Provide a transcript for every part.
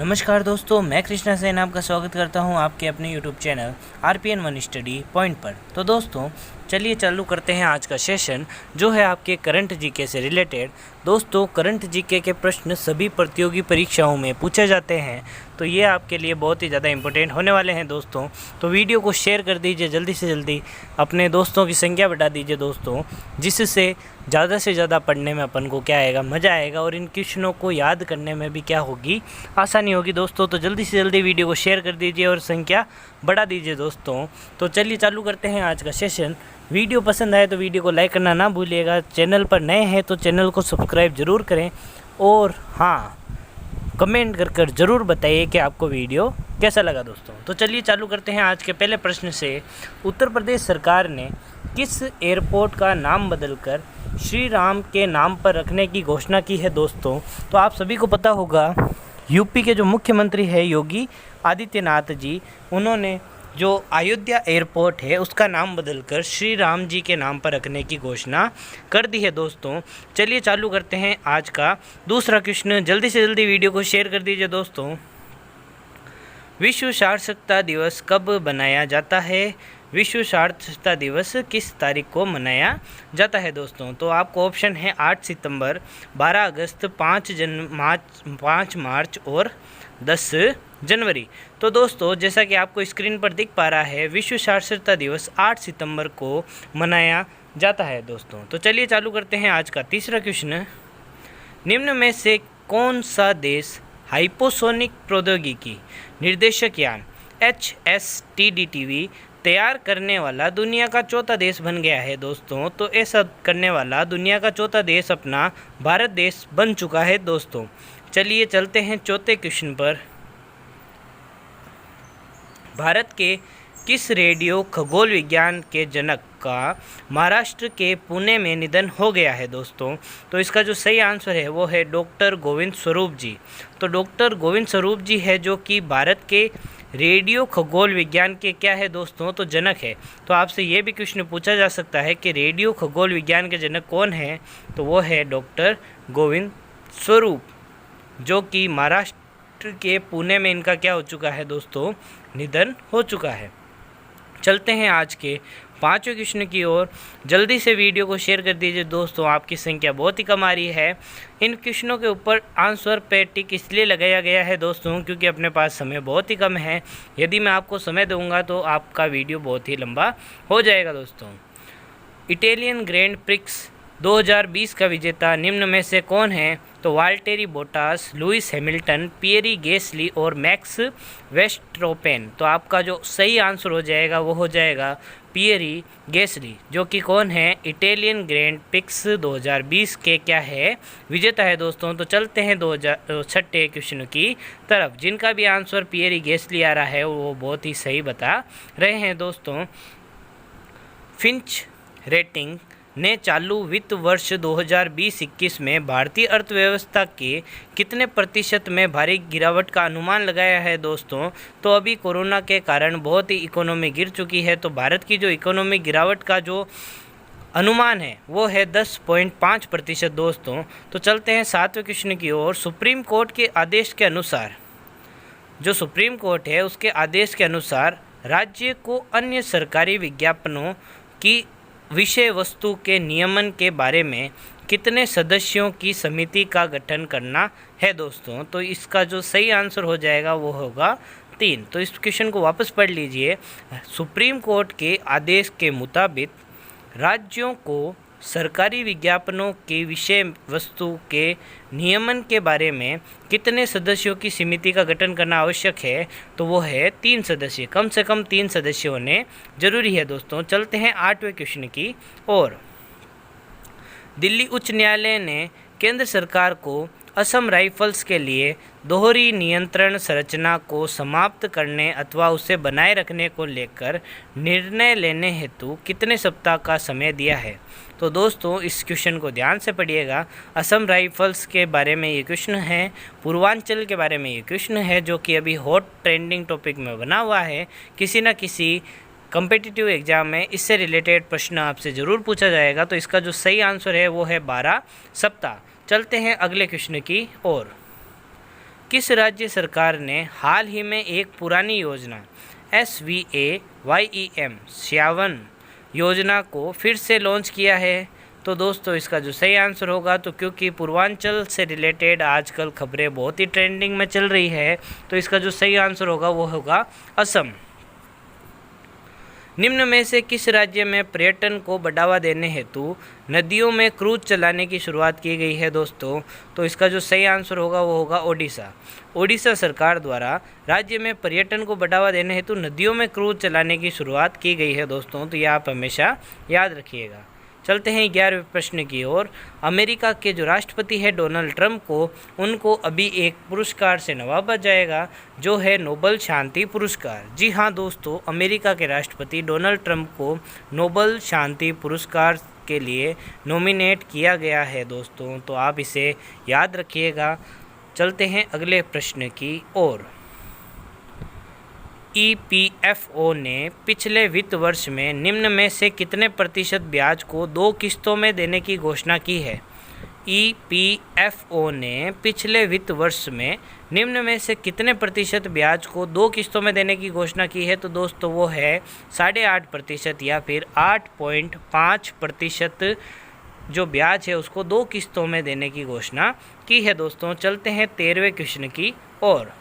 नमस्कार दोस्तों, मैं कृष्णा सेन आपका स्वागत करता हूं आपके अपने YouTube channel RPN 1 study point पर। तो दोस्तों चलिए चालू करते हैं आज का सेशन जो है आपके करंट जीके से रिलेटेड। दोस्तों करंट जीके के प्रश्न सभी प्रतियोगी परीक्षाओं में पूछे जाते हैं, तो ये आपके लिए बहुत ही ज़्यादा इंपॉर्टेंट होने वाले हैं दोस्तों। तो वीडियो को शेयर कर दीजिए जल्दी से जल्दी, अपने दोस्तों की संख्या बढ़ा दीजिए दोस्तों, जिससे ज़्यादा से ज़्यादा पढ़ने में अपन को क्या आएगा, मज़ा आएगा और इन क्वेश्चनों को याद करने में भी क्या होगी, आसानी होगी दोस्तों। तो जल्दी से जल्दी वीडियो को शेयर कर दीजिए और संख्या बढ़ा दीजिए दोस्तों। तो चलिए चालू करते हैं आज का सेशन। वीडियो पसंद आए तो वीडियो को लाइक करना ना भूलिएगा, चैनल पर नए हैं तो चैनल को सब्सक्राइब ज़रूर करें और हाँ, कमेंट कर ज़रूर बताइए कि आपको वीडियो कैसा लगा दोस्तों। तो चलिए चालू करते हैं आज के पहले प्रश्न से। उत्तर प्रदेश सरकार ने किस एयरपोर्ट का नाम बदलकर श्री राम के नाम पर रखने की घोषणा की है दोस्तों? तो आप सभी को पता होगा, यूपी के जो मुख्यमंत्री है योगी आदित्यनाथ जी, उन्होंने जो अयोध्या एयरपोर्ट है उसका नाम बदलकर श्री राम जी के नाम पर रखने की घोषणा कर दी है दोस्तों। चलिए चालू करते हैं आज का दूसरा क्वेश्चन। जल्दी से जल्दी वीडियो को शेयर कर दीजिए दोस्तों। विश्व साक्षरता दिवस कब मनाया जाता है? विश्व साक्षरता दिवस किस तारीख को मनाया जाता है दोस्तों? तो आपको ऑप्शन है 8 सितंबर, 12 अगस्त, 5 मार्च और 10 जनवरी। तो दोस्तों जैसा कि आपको स्क्रीन पर दिख पा रहा है, विश्व साक्षरता दिवस 8 सितंबर को मनाया जाता है दोस्तों। तो चलिए चालू करते हैं आज का तीसरा क्वेश्चन। निम्न में से कौन सा देश हाइपोसोनिक प्रौद्योगिकी निर्देशक यान HSTDTV तैयार करने वाला दुनिया का चौथा देश बन गया है दोस्तों? तो ऐसा करने वाला दुनिया का चौथा देश अपना भारत देश बन चुका है दोस्तों। चलिए चलते हैं चौथे क्वेश्चन पर। भारत के किस रेडियो खगोल विज्ञान के जनक का महाराष्ट्र के पुणे में निधन हो गया है दोस्तों? तो इसका जो सही आंसर है वो है डॉक्टर गोविंद स्वरूप जी। तो डॉक्टर गोविंद स्वरूप जी है जो कि भारत के रेडियो खगोल विज्ञान के क्या है दोस्तों? तो जनक है। तो आपसे ये भी क्वेश्चन पूछा जा सकता है कि रेडियो खगोल विज्ञान के जनक कौन है? तो वो है डॉक्टर गोविंद स्वरूप, जो कि महाराष्ट्र के पुणे में इनका क्या हो चुका है दोस्तों? निधन हो चुका है। चलते हैं आज के पांचवें क्वेश्चन की ओर। जल्दी से वीडियो को शेयर कर दीजिए दोस्तों, आपकी संख्या बहुत ही कम आ रही है। इन क्वेश्चनों के ऊपर आंसर पे टिक इसलिए लगाया गया है दोस्तों क्योंकि अपने पास समय बहुत ही कम है। यदि मैं आपको समय दूंगा तो आपका वीडियो बहुत ही लंबा हो जाएगा दोस्तों। इटालियन ग्रैंड प्रिक्स 2020 का विजेता निम्न में से कौन है? तो वाल्टेरी बोटास, लुइस हैमिल्टन, पियरी गेसली और मैक्स वेस्टरोपेन। तो आपका जो सही आंसर हो जाएगा वो हो जाएगा पियरी गेसली, जो कि कौन है? इटालियन ग्रैंड प्रिक्स 2020 के क्या है? विजेता है दोस्तों। तो चलते हैं 6ठे क्वेश्चन की तरफ, जिनका भी आंसर पियरी गेसली आ रहा है वो बहुत ही सही बता रहे हैं दोस्तों। फिंच रेटिंग ने चालू वित्त वर्ष 2020-21 में भारतीय अर्थव्यवस्था के कितने प्रतिशत में भारी गिरावट का अनुमान लगाया है दोस्तों? तो अभी कोरोना के कारण बहुत ही इकोनॉमी गिर चुकी है, तो भारत की जो इकोनॉमी गिरावट का जो अनुमान है वो है 10.5% दोस्तों। तो चलते हैं 7वें क्वेश्चन की ओर। सुप्रीम कोर्ट के आदेश के अनुसार, जो सुप्रीम कोर्ट है उसके आदेश के अनुसार राज्य को अन्य सरकारी विज्ञापनों की विषय वस्तु के नियमन के बारे में कितने सदस्यों की समिति का गठन करना है दोस्तों? तो इसका जो सही आंसर हो जाएगा वो होगा 3। तो इस क्वेश्चन को वापस पढ़ लीजिए। सुप्रीम कोर्ट के आदेश के मुताबिक राज्यों को सरकारी विज्ञापनों के विषय वस्तु के नियमन के बारे में कितने सदस्यों की समिति का गठन करना आवश्यक है? तो वो है 3 सदस्य, कम से कम 3 सदस्य होने जरूरी है दोस्तों। चलते हैं 8वें क्वेश्चन की ओर। दिल्ली उच्च न्यायालय ने केंद्र सरकार को असम राइफल्स के लिए दोहरी नियंत्रण संरचना को समाप्त करने अथवा उसे बनाए रखने को लेकर निर्णय लेने हेतु कितने सप्ताह का समय दिया है? तो दोस्तों इस क्वेश्चन को ध्यान से पढ़िएगा। असम राइफल्स के बारे में ये क्वेश्चन है, पूर्वांचल के बारे में ये क्वेश्चन है, जो कि अभी हॉट ट्रेंडिंग टॉपिक में बना हुआ है। किसी न किसी कम्पिटिटिव एग्जाम में इससे रिलेटेड प्रश्न आपसे ज़रूर पूछा जाएगा। तो इसका जो सही आंसर है वो है 12 सप्ताह। चलते हैं अगले क्वेश्चन की ओर। किस राज्य सरकार ने हाल ही में एक पुरानी योजना SVAYEM श्यावन योजना को फिर से लॉन्च किया है? तो दोस्तों इसका जो सही आंसर होगा, तो क्योंकि पूर्वांचल से रिलेटेड आजकल खबरें बहुत ही ट्रेंडिंग में चल रही है, तो इसका जो सही आंसर होगा वो होगा असम। निम्न में से किस राज्य में पर्यटन को बढ़ावा देने हेतु नदियों में क्रूज चलाने की शुरुआत की गई है दोस्तों? तो इसका जो सही आंसर होगा वो होगा ओडिशा। ओडिशा सरकार द्वारा राज्य में पर्यटन को बढ़ावा देने हेतु नदियों में क्रूज चलाने की शुरुआत की गई है दोस्तों, तो ये आप हमेशा याद रखिएगा। चलते हैं 11वें प्रश्न की ओर। अमेरिका के जो राष्ट्रपति है डोनाल्ड ट्रंप को, उनको अभी एक पुरस्कार से नवाजा जाएगा जो है नोबल शांति पुरस्कार। जी हाँ दोस्तों, अमेरिका के राष्ट्रपति डोनाल्ड ट्रंप को नोबल शांति पुरस्कार के लिए नॉमिनेट किया गया है दोस्तों, तो आप इसे याद रखिएगा। चलते हैं अगले प्रश्न की ओर। EPFO ने पिछले वित्त वर्ष में निम्न में से कितने प्रतिशत ब्याज को 2 किस्तों में देने की घोषणा की है? EPFO ने पिछले वित्त वर्ष में निम्न में से कितने प्रतिशत ब्याज को 2 किस्तों में देने की घोषणा की है? तो दोस्तों वो है 8.5% या फिर 8.5% जो ब्याज है उसको 2 किस्तों में देने की घोषणा की है दोस्तों। चलते हैं 13वें क्वेश्चन की ओर।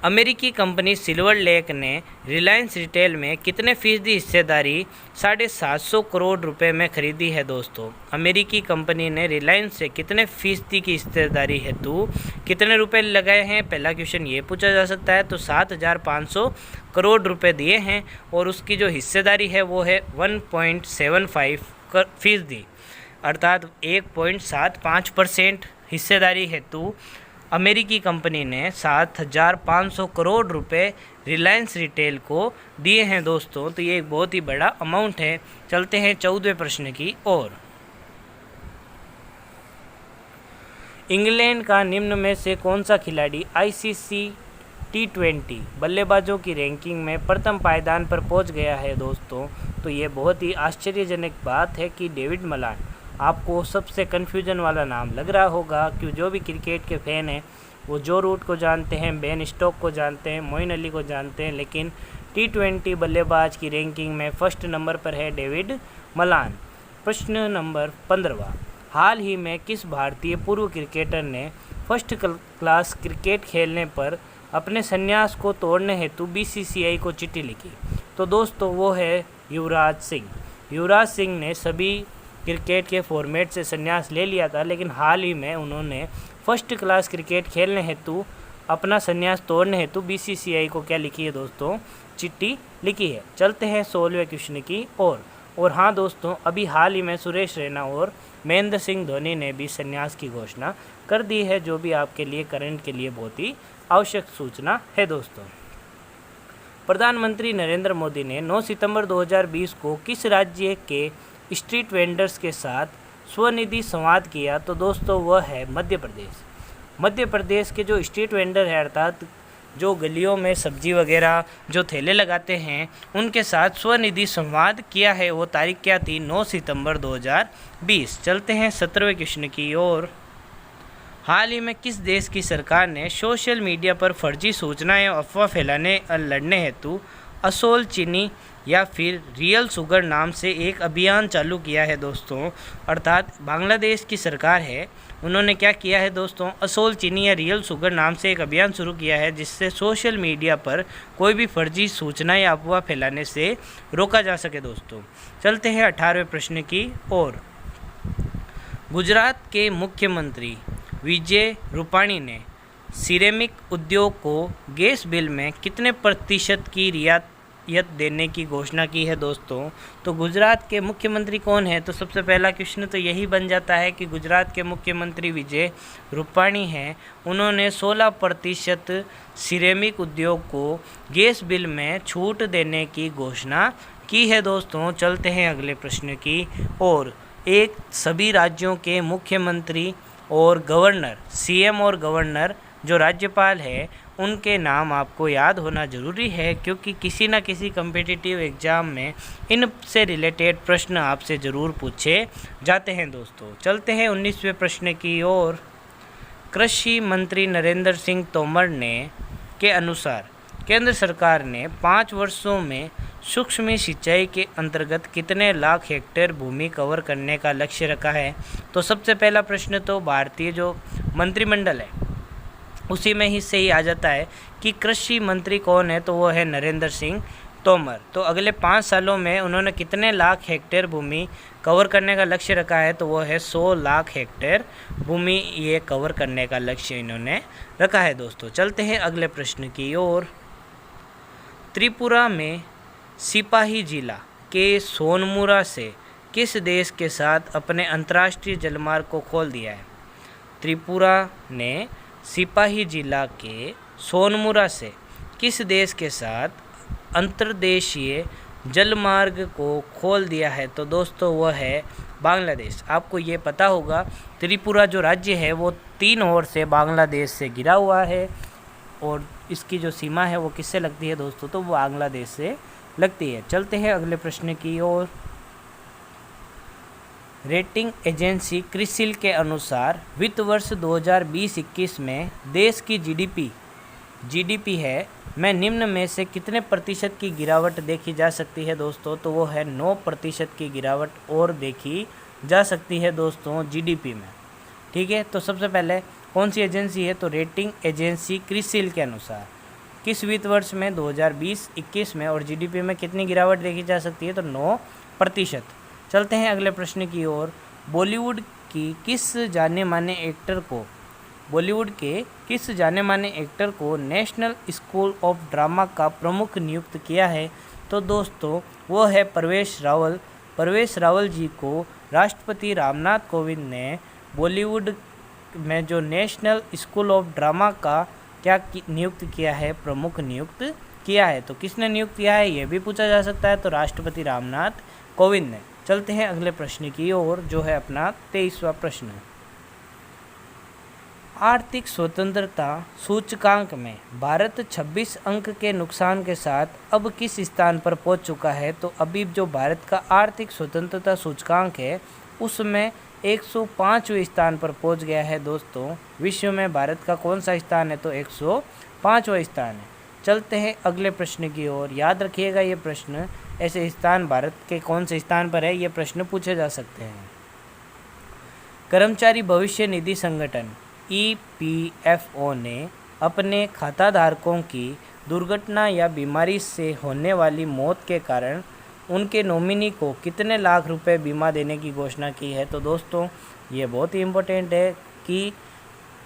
अमेरिकी कंपनी सिल्वर लेक ने रिलायंस रिटेल में कितने फीसदी हिस्सेदारी 750 करोड़ रुपए में खरीदी है दोस्तों? अमेरिकी कंपनी ने रिलायंस से कितने फीसदी की हिस्सेदारी हेतु कितने रुपए लगाए हैं? पहला क्वेश्चन ये पूछा जा सकता है। तो 7,500 करोड़ रुपए दिए हैं और उसकी जो हिस्सेदारी है वो है 1.75% अर्थात 1.75% हिस्सेदारी हेतु अमेरिकी कंपनी ने 7,500 करोड़ रुपए रिलायंस रिटेल को दिए हैं दोस्तों, तो ये एक बहुत ही बड़ा अमाउंट है। चलते हैं 14वें प्रश्न की ओर। इंग्लैंड का निम्न में से कौन सा खिलाड़ी ICC T20 बल्लेबाजों की रैंकिंग में प्रथम पायदान पर पहुंच गया है दोस्तों? तो ये बहुत ही आश्चर्यजनक बात है कि डेविड मलान, आपको सबसे कन्फ्यूजन वाला नाम लग रहा होगा क्यों जो भी क्रिकेट के फ़ैन हैं वो जो रूट को जानते हैं, बेन स्टोक को जानते हैं, मोइन अली को जानते हैं, लेकिन T20 बल्लेबाज की रैंकिंग में फर्स्ट नंबर पर है डेविड मलान। प्रश्न नंबर 15वां। हाल ही में किस भारतीय पूर्व क्रिकेटर ने फर्स्ट क्लास क्रिकेट खेलने पर अपने संन्यास को तोड़ने हेतु BCCI को चिट्ठी लिखी? तो दोस्तों वो है युवराज सिंह। युवराज सिंह ने सभी क्रिकेट के फॉर्मेट से संन्यास ले लिया था, लेकिन हाल ही में उन्होंने फर्स्ट क्लास क्रिकेट खेलने हेतु अपना संन्यास तोड़ने हेतु BCCI को क्या लिखी है दोस्तों? चिट्ठी लिखी है। चलते हैं 16वें क्वेश्चन की ओर। और हाँ दोस्तों, अभी हाल ही में सुरेश रैना और महेंद्र सिंह धोनी ने भी संन्यास की घोषणा कर दी है, जो भी आपके लिए करंट के लिए बहुत ही आवश्यक सूचना है दोस्तों। प्रधानमंत्री नरेंद्र मोदी ने 9 सितंबर 2020 को किस राज्य के स्ट्रीट वेंडर्स के साथ स्वनिधि संवाद किया? तो दोस्तों वह है मध्य प्रदेश। मध्य प्रदेश के जो स्ट्रीट वेंडर है अर्थात जो गलियों में सब्जी वगैरह जो ठेले लगाते हैं उनके साथ स्वनिधि संवाद किया है। वो तारीख क्या थी? 9 सितंबर 2020। चलते हैं 17वें क्वेश्चन की ओर। हाल ही में किस देश की सरकार ने सोशल मीडिया पर फर्जी सूचनाएं अफवाह फैलाने और लड़ने हेतु असोल चीनी या फिर रियल शुगर नाम से एक अभियान चालू किया है दोस्तों? अर्थात बांग्लादेश की सरकार है, उन्होंने क्या किया है दोस्तों? असोल चीनी या रियल शुगर नाम से एक अभियान शुरू किया है जिससे सोशल मीडिया पर कोई भी फर्जी सूचना या अफवाह फैलाने से रोका जा सके दोस्तों। चलते हैं 18वें प्रश्न की ओर। गुजरात के मुख्यमंत्री विजय रूपाणी ने सिरेमिक उद्योग को गैस बिल में कितने प्रतिशत की रियायत देने की घोषणा की है दोस्तों? तो गुजरात के मुख्यमंत्री कौन है? तो सबसे पहला क्वेश्चन तो यही बन जाता है कि गुजरात के मुख्यमंत्री विजय रूपाणी हैं। उन्होंने 16% सिरेमिक उद्योग को गैस बिल में छूट देने की घोषणा की है दोस्तों। चलते हैं अगले प्रश्न की ओर। एक सभी राज्यों के मुख्यमंत्री और गवर्नर, CM और गवर्नर जो राज्यपाल है उनके नाम आपको याद होना ज़रूरी है, क्योंकि किसी न किसी कम्पिटिटिव एग्ज़ाम में इनसे रिलेटेड प्रश्न आपसे ज़रूर पूछे जाते हैं दोस्तों। चलते हैं 19वें प्रश्न की ओर। कृषि मंत्री नरेंद्र सिंह तोमर ने के अनुसार केंद्र सरकार ने 5 वर्षों में सूक्ष्म सिंचाई के अंतर्गत कितने लाख हेक्टेयर भूमि कवर करने का लक्ष्य रखा है। तो सबसे पहला प्रश्न तो भारतीय जो मंत्रिमंडल है उसी में ही से ही आ जाता है कि कृषि मंत्री कौन है, तो वो है नरेंद्र सिंह तोमर। तो अगले 5 सालों में उन्होंने कितने लाख हेक्टेयर भूमि कवर करने का लक्ष्य रखा है, तो वो है 100 लाख हेक्टेयर भूमि ये कवर करने का लक्ष्य इन्होंने रखा है। दोस्तों चलते हैं अगले प्रश्न की ओर। त्रिपुरा में सिपाही जिला के सोनमुरा से किस देश के साथ अपने अंतर्राष्ट्रीय जलमार्ग को खोल दिया है। त्रिपुरा ने सिपाही जिला के सोनमुरा से किस देश के साथ अंतर्देशीय जलमार्ग को खोल दिया है, तो दोस्तों वह है बांग्लादेश। आपको ये पता होगा त्रिपुरा जो राज्य है वो 3 ओर से बांग्लादेश से घिरा हुआ है और इसकी जो सीमा है वो किससे लगती है दोस्तों, तो वो बांग्लादेश से लगती है। चलते हैं अगले प्रश्न की ओर। रेटिंग एजेंसी क्रिसिल के अनुसार वित्त वर्ष 2020-21 में देश की जीडीपी है में निम्न में से कितने प्रतिशत की गिरावट देखी जा सकती है दोस्तों, तो वो है 9% की गिरावट और देखी जा सकती है दोस्तों जीडीपी में। ठीक है, तो सबसे पहले कौन सी एजेंसी है, तो रेटिंग एजेंसी क्रिसिल के अनुसार किस वित्त वर्ष में 2020-21 में और जीडीपी में कितनी गिरावट देखी जा सकती है, तो 9%। चलते हैं अगले प्रश्न की ओर। बॉलीवुड के किस जाने माने एक्टर को नेशनल स्कूल ऑफ ड्रामा का प्रमुख नियुक्त किया है, तो दोस्तों वो है प्रवेश रावल जी को राष्ट्रपति रामनाथ कोविंद ने बॉलीवुड में जो नेशनल स्कूल ऑफ ड्रामा का क्या नियुक्त किया है, प्रमुख नियुक्त किया है। तो किसने नियुक्त किया है ये भी पूछा जा सकता है, तो राष्ट्रपति रामनाथ कोविंद ने। चलते हैं अगले प्रश्न की ओर जो है अपना 23वां प्रश्न। आर्थिक स्वतंत्रता सूचकांक में भारत 26 अंक के नुकसान के साथ अब किस स्थान पर पहुंच चुका है, तो अभी जो भारत का आर्थिक स्वतंत्रता सूचकांक है उसमें 105वें स्थान पर पहुंच गया है दोस्तों। विश्व में भारत का कौन सा स्थान है, तो 105वां स्थान है। चलते हैं अगले प्रश्न की ओर। याद रखिएगा ये प्रश्न, ऐसे स्थान भारत के कौन से स्थान पर है ये प्रश्न पूछे जा सकते हैं। कर्मचारी भविष्य निधि संगठन EPFO ने अपने खाताधारकों की दुर्घटना या बीमारी से होने वाली मौत के कारण उनके नॉमिनी को कितने लाख रुपए बीमा देने की घोषणा की है, तो दोस्तों ये बहुत ही इम्पोर्टेंट है कि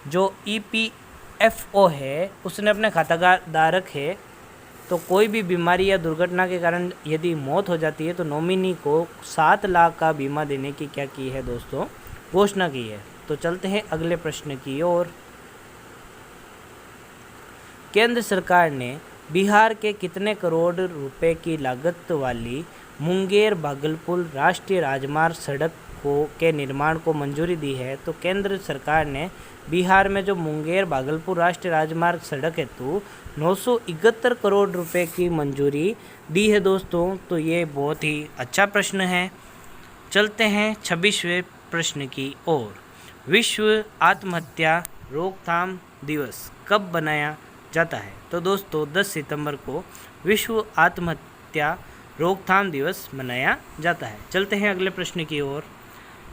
जो EPFO है उसने अपने खाताधारक है तो कोई भी बीमारी या दुर्घटना के कारण यदि मौत हो जाती है तो नॉमिनी को 7 लाख का बीमा देने की क्या की है दोस्तों, घोषणा की है। तो चलते हैं अगले प्रश्न की ओर। केंद्र सरकार ने बिहार के कितने करोड़ रुपए की लागत वाली मुंगेर भागलपुर राष्ट्रीय राजमार्ग सड़क के निर्माण को मंजूरी दी है, तो केंद्र सरकार ने बिहार में जो मुंगेर भागलपुर राष्ट्रीय राजमार्ग सड़क हेतु 971 करोड़ रुपए की मंजूरी दी है दोस्तों। तो ये बहुत ही अच्छा प्रश्न है। चलते हैं 26वें प्रश्न की ओर। विश्व आत्महत्या रोकथाम दिवस कब मनाया जाता है, तो दोस्तों 10 सितंबर को विश्व आत्महत्या रोकथाम दिवस मनाया जाता है। चलते हैं अगले प्रश्न की ओर।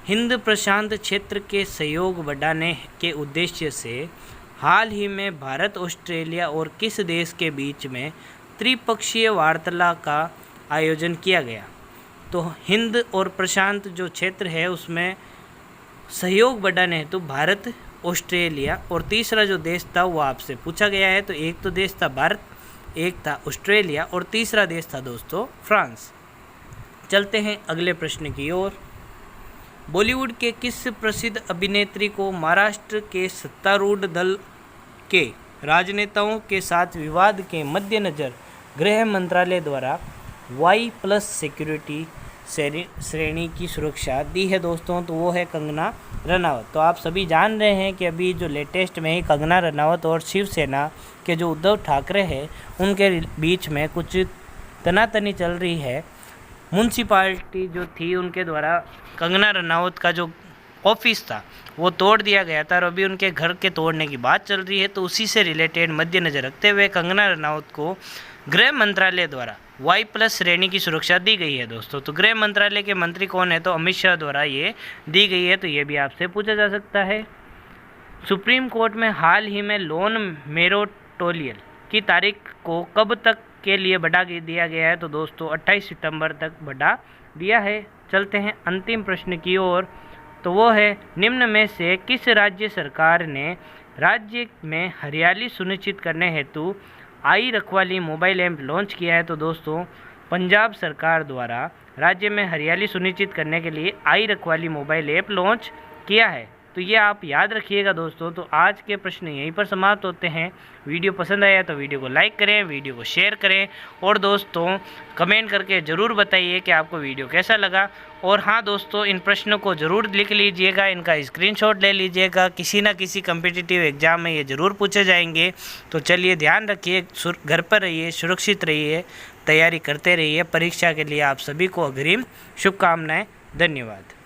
हिंद प्रशांत क्षेत्र के सहयोग बढ़ाने के उद्देश्य से हाल ही में भारत, ऑस्ट्रेलिया और किस देश के बीच में त्रिपक्षीय वार्तालाप का आयोजन किया गया, तो हिंद और प्रशांत जो क्षेत्र है उसमें सहयोग बढ़ाने हेतु भारत, ऑस्ट्रेलिया और तीसरा जो देश था वो आपसे पूछा गया है। तो एक तो देश था भारत, एक था ऑस्ट्रेलिया और तीसरा देश था दोस्तों फ्रांस। चलते हैं अगले प्रश्न की ओर। बॉलीवुड के किस प्रसिद्ध अभिनेत्री को महाराष्ट्र के सत्तारूढ़ दल के राजनेताओं के साथ विवाद के मद्देनज़र गृह मंत्रालय द्वारा Y+ सिक्योरिटी श्रेणी की सुरक्षा दी है दोस्तों, तो वो है कंगना रनावत। तो आप सभी जान रहे हैं कि अभी जो लेटेस्ट में ही कंगना रनावत और शिवसेना के जो उद्धव ठाकरे हैं उनके बीच में कुछ तनातनी चल रही है। म्युनिसिपैलिटी जो थी उनके द्वारा कंगना रनावत का जो ऑफिस था वो तोड़ दिया गया था और अभी उनके घर के तोड़ने की बात चल रही है। तो उसी से रिलेटेड मद्देनजर रखते हुए कंगना रनौत को गृह मंत्रालय द्वारा Y+ श्रेणी की सुरक्षा दी गई है दोस्तों। तो गृह मंत्रालय के मंत्री कौन है? तो अमित शाह द्वारा ये दी गई है। तो ये भी आपसे पूछा जा सकता है। सुप्रीम कोर्ट में हाल ही में लोन मोरेटोरियम की तारीख को कब तक के लिए बढ़ा दिया गया है? तो दोस्तों 28 सितंबर तक बढ़ा दिया है। चलते हैं अंतिम प्रश्न की ओर। तो वो है, निम्न में से किस राज्य सरकार ने राज्य में हरियाली सुनिश्चित करने हेतु आई रखवाली मोबाइल ऐप लॉन्च किया है? तो दोस्तों पंजाब सरकार द्वारा राज्य में हरियाली सुनिश्चित करने के लिए आई रखवाली मोबाइल ऐप लॉन्च किया है। तो ये आप याद रखिएगा दोस्तों। तो आज के प्रश्न यहीं पर समाप्त होते हैं। वीडियो पसंद आया तो वीडियो को लाइक करें, वीडियो को शेयर करें और दोस्तों कमेंट करके ज़रूर बताइए कि आपको वीडियो कैसा लगा। और हाँ दोस्तों, इन प्रश्नों को ज़रूर लिख लीजिएगा, इनका स्क्रीनशॉट ले लीजिएगा। किसी ना किसी कम्पिटिटिव एग्ज़ाम में ये ज़रूर पूछे जाएंगे। तो चलिए ध्यान रखिए, घर पर रहिए, सुरक्षित रहिए, तैयारी करते रहिए। परीक्षा के लिए आप सभी को अग्रिम शुभकामनाएँ। धन्यवाद।